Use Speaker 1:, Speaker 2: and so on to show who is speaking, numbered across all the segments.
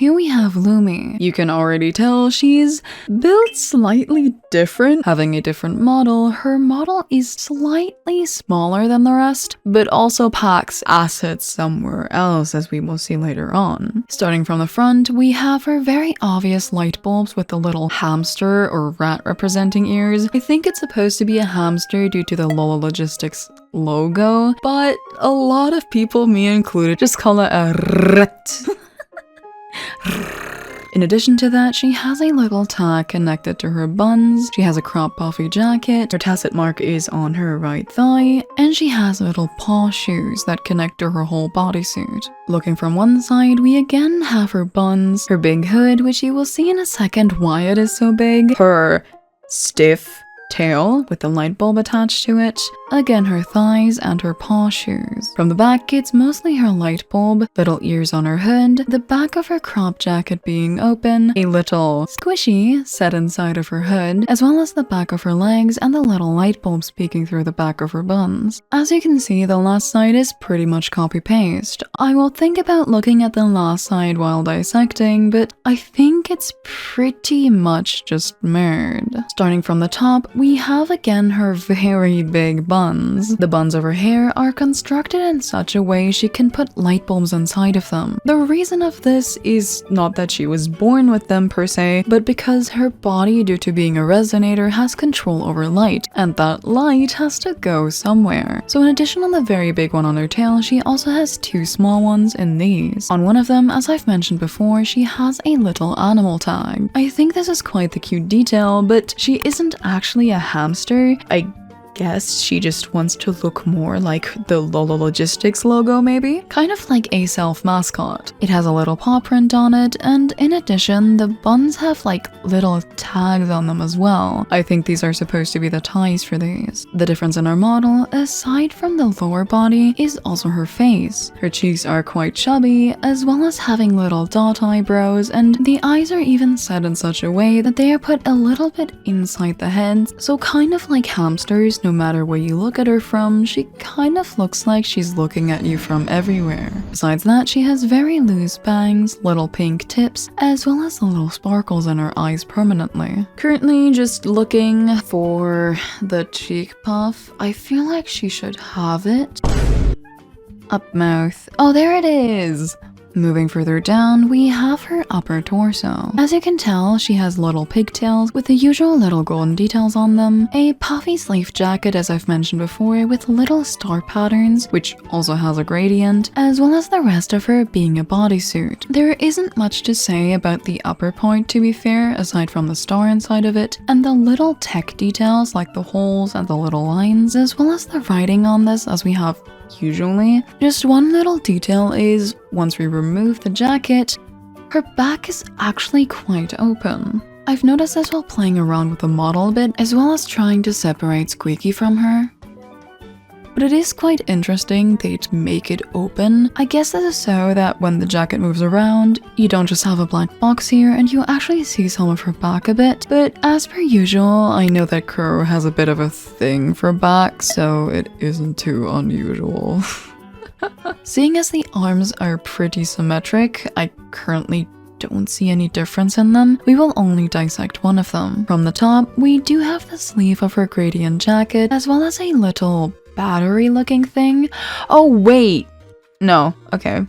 Speaker 1: here we have Lumi. You can already tell she's built slightly different, having a different model. Her model is slightly smaller than the rest, but also packs assets somewhere else, as we will see later on. Starting from the front, we have her very obvious light bulbs with the little hamster or rat representing ears. I think it's supposed to be a hamster due to the Lola Logistics logo, but a lot of people, me included, just call it a rat. In addition to that, she has a little tag connected to her buns, she has a crop puffy jacket, her tasset mark is on her right thigh, and she has little paw shoes that connect to her whole bodysuit. Looking from one side, we again have her buns, her big hood, which you will see in a second why it is so big, her stiff tail with the light bulb attached to it, again her thighs, and her paw shoes. From the back, it's mostly her light bulb, little ears on her hood, the back of her crop jacket being open, a little squishy set inside of her hood, as well as the back of her legs and the little light bulbs peeking through the back of her buns. As you can see, the last side is pretty much copy-paste. I will think about looking at the last side while dissecting, but I think it's pretty much just mirrored. Starting from the top, we have again her very big buns. The buns of her hair are constructed in such a way she can put light bulbs inside of them. The reason of this is not that she was born with them per se, but because her body, due to being a resonator, has control over light, and that light has to go somewhere. So in addition to the very big one on her tail, she also has two small ones in these. On one of them, as I've mentioned before, she has a little animal tag. I think this is quite the cute detail, but she isn't actually a hamster. I guess she just wants to look more like the Lola Logistics logo maybe? Kind of like a self-mascot. It has a little paw print on it, and in addition, the buns have like little tags on them as well. I think these are supposed to be the ties for these. The difference in our model, aside from the lower body, is also her face. Her cheeks are quite chubby, as well as having little dot eyebrows, and the eyes are even set in such a way that they are put a little bit inside the head, so kind of like hamsters. No matter where you look at her from, she kind of looks like she's looking at you from everywhere. Besides that, she has very loose bangs, little pink tips, as well as the little sparkles in her eyes permanently. Currently just looking for the cheek puff. I feel like she should have it. Up mouth. Oh, there it is! Moving further down, we have her upper torso. As you can tell, she has little pigtails with the usual little golden details on them, a puffy sleeve jacket as I've mentioned before with little star patterns, which also has a gradient, as well as the rest of her being a bodysuit. There isn't much to say about the upper part, to be fair, aside from the star inside of it, and the little tech details like the holes and the little lines, as well as the writing on this as we have usually. Just one little detail is, once we remove the jacket, her back is actually quite open. I've noticed this while playing around with the model a bit, as well as trying to separate Squeaky from her. But it is quite interesting they'd make it open. I guess this is so that when the jacket moves around, you don't just have a black box here and you actually see some of her back a bit. But as per usual, I know that Kuro has a bit of a thing for back, so it isn't too unusual. Seeing as the arms are pretty symmetric, I currently don't see any difference in them. We will only dissect one of them. From the top, we do have the sleeve of her gradient jacket, as well as a little battery looking thing. Oh wait, no, okay.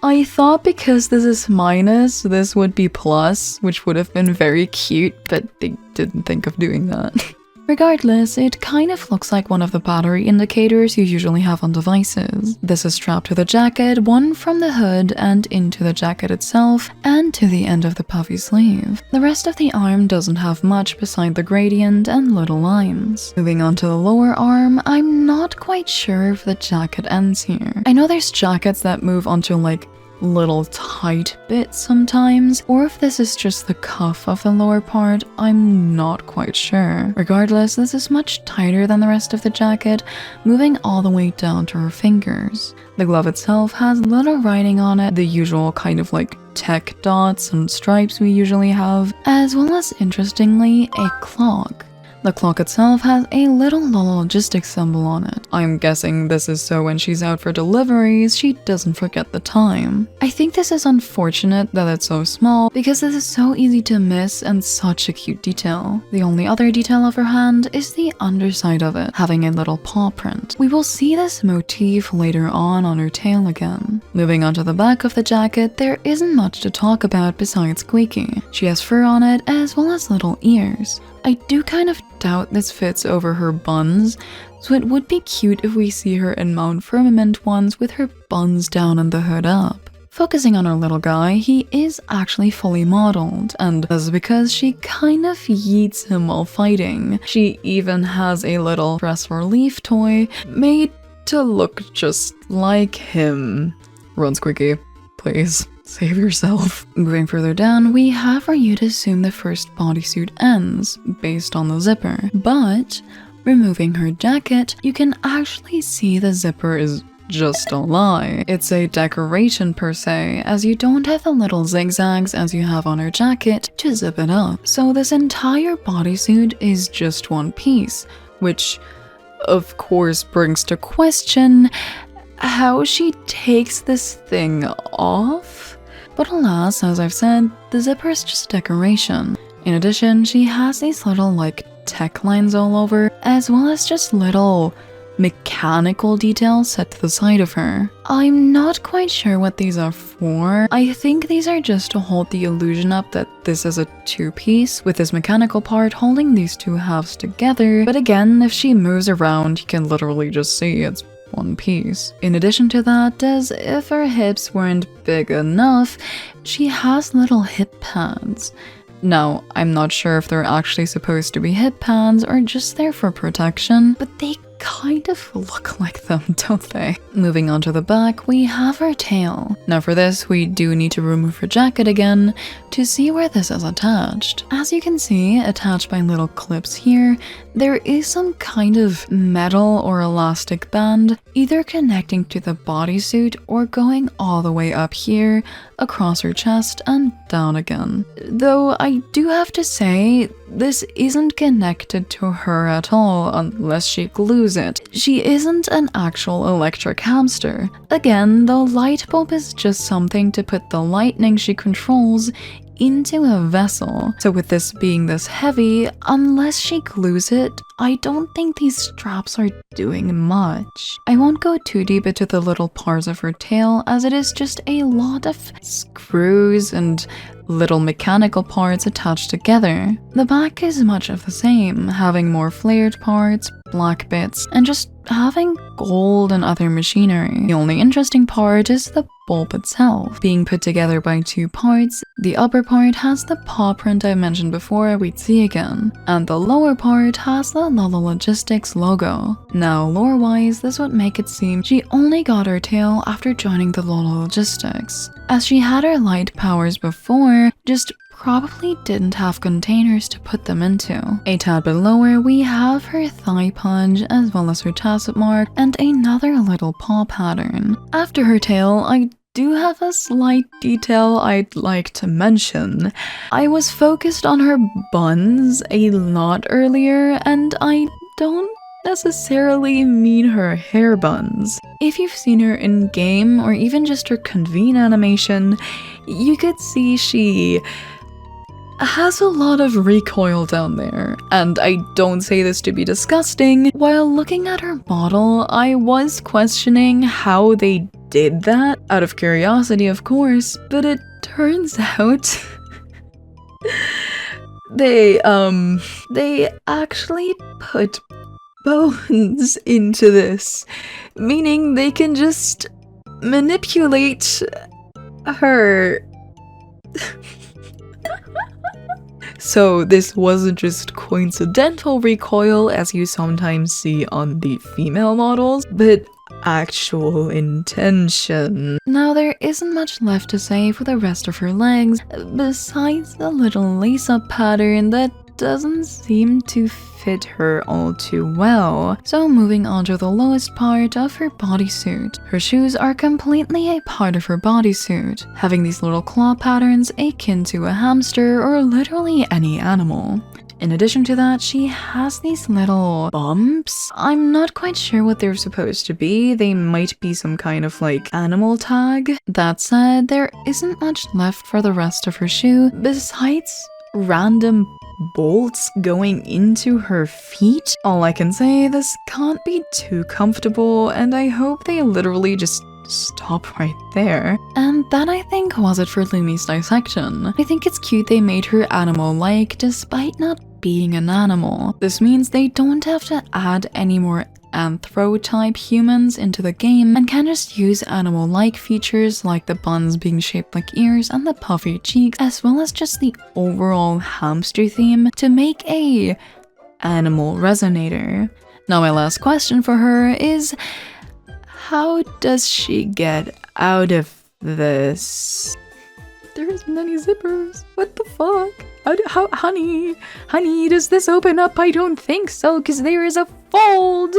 Speaker 1: I thought because this is minus, this would be plus, which would have been very cute, but they didn't think of doing that. Regardless, it kind of looks like one of the battery indicators you usually have on devices. This is strapped to the jacket, one from the hood and into the jacket itself, and to the end of the puffy sleeve. The rest of the arm doesn't have much beside the gradient and little lines. Moving on to the lower arm, I'm not quite sure if the jacket ends here. I know there's jackets that move onto like little tight bits sometimes, or if this is just the cuff of the lower part, I'm not quite sure. Regardless, this is much tighter than the rest of the jacket, moving all the way down to her fingers. The glove itself has little writing on it, the usual kind of like tech dots and stripes we usually have, as well as interestingly a clock. The clock itself has a little logistics symbol on it. I'm guessing this is so when she's out for deliveries, she doesn't forget the time. I think this is unfortunate that it's so small because this is so easy to miss and such a cute detail. The only other detail of her hand is the underside of it, having a little paw print. We will see this motif later on her tail again. Moving on to the back of the jacket, there isn't much to talk about besides Squeaky. She has fur on it as well as little ears. I do kind of doubt this fits over her buns, so it would be cute if we see her in Mount Firmament ones with her buns down and the hood up. Focusing on our little guy, he is actually fully modeled, and that's because she kind of yeets him while fighting. She even has a little dress relief toy made to look just like him. Run, Squeaky, please. Save yourself. Moving further down, we have where you'd assume the first bodysuit ends, based on the zipper. But, removing her jacket, you can actually see the zipper is just a lie. It's a decoration per se, as you don't have the little zigzags as you have on her jacket to zip it up. So this entire bodysuit is just one piece, which of course brings to question how she takes this thing off. But alas, as I've said, the zipper is just decoration. In addition, she has these little tech lines all over, as well as just little mechanical details set to the side of her. I'm not quite sure what these are for. I think these are just to hold the illusion up that this is a two-piece, with this mechanical part holding these two halves together. But again, if she moves around, you can literally just see it's one piece. In addition to that, as if her hips weren't big enough, she has little hip pads. Now, I'm not sure if they're actually supposed to be hip pads or just there for protection, but they kind of look like them, don't they? Moving on to the back, we have her tail. Now for this, we do need to remove her jacket again to see where this is attached. As you can see, attached by little clips here, there is some kind of metal or elastic band either connecting to the bodysuit or going all the way up here, across her chest and down again. Though I do have to say, this isn't connected to her at all unless she glues it. She isn't an actual electric hamster. Again, the light bulb is just something to put the lightning she controls into a vessel. So with this being this heavy, unless she glues it, I don't think these straps are doing much. I won't go too deep into the little parts of her tail, as it is just a lot of screws and little mechanical parts attached together. The back is much of the same, having more flared parts, black bits, and just having gold and other machinery. The only interesting part is the bulb itself, being put together by two parts. The upper part has the paw print I mentioned before we'd see again, and the lower part has the Lala Logistics logo. Now lore-wise, this would make it seem she only got her tail after joining the Lala Logistics, as she had her light powers before, just probably didn't have containers to put them into. A tad bit lower, we have her thigh punch as well as her tacet mark and another little paw pattern. After her tail, I do have a slight detail I'd like to mention. I was focused on her buns a lot earlier, and I don't necessarily mean her hair buns. If you've seen her in game or even just her convene animation, you could see she has a lot of recoil down there, and I don't say this to be disgusting. While looking at her model, I was questioning how they did that, out of curiosity of course, but it turns out they actually put bones into this, meaning they can just manipulate her. So this wasn't just coincidental recoil as you sometimes see on the female models, but actual intention. Now there isn't much left to say for the rest of her legs, besides the little lace-up pattern that doesn't seem to fit her all too well. So moving on to the lowest part of her bodysuit. Her shoes are completely a part of her bodysuit, having these little claw patterns akin to a hamster or literally any animal. In addition to that, she has these little bumps. I'm not quite sure what they're supposed to be. They might be some kind of like animal tag. That said, there isn't much left for the rest of her shoe besides random bolts going into her feet. All I can say, this can't be too comfortable, and I hope they literally just stop right there. And that, I think, was it for Lumi's dissection. I think it's cute they made her animal-like despite not being an animal. This means they don't have to add any more anthro-type humans into the game and can just use animal-like features like the buns being shaped like ears and the puffy cheeks, as well as just the overall hamster theme to make a animal resonator. Now my last question for her is, how does she get out of this? There's many zippers. What the fuck? Honey, does this open up? I don't think so, because there is a fold.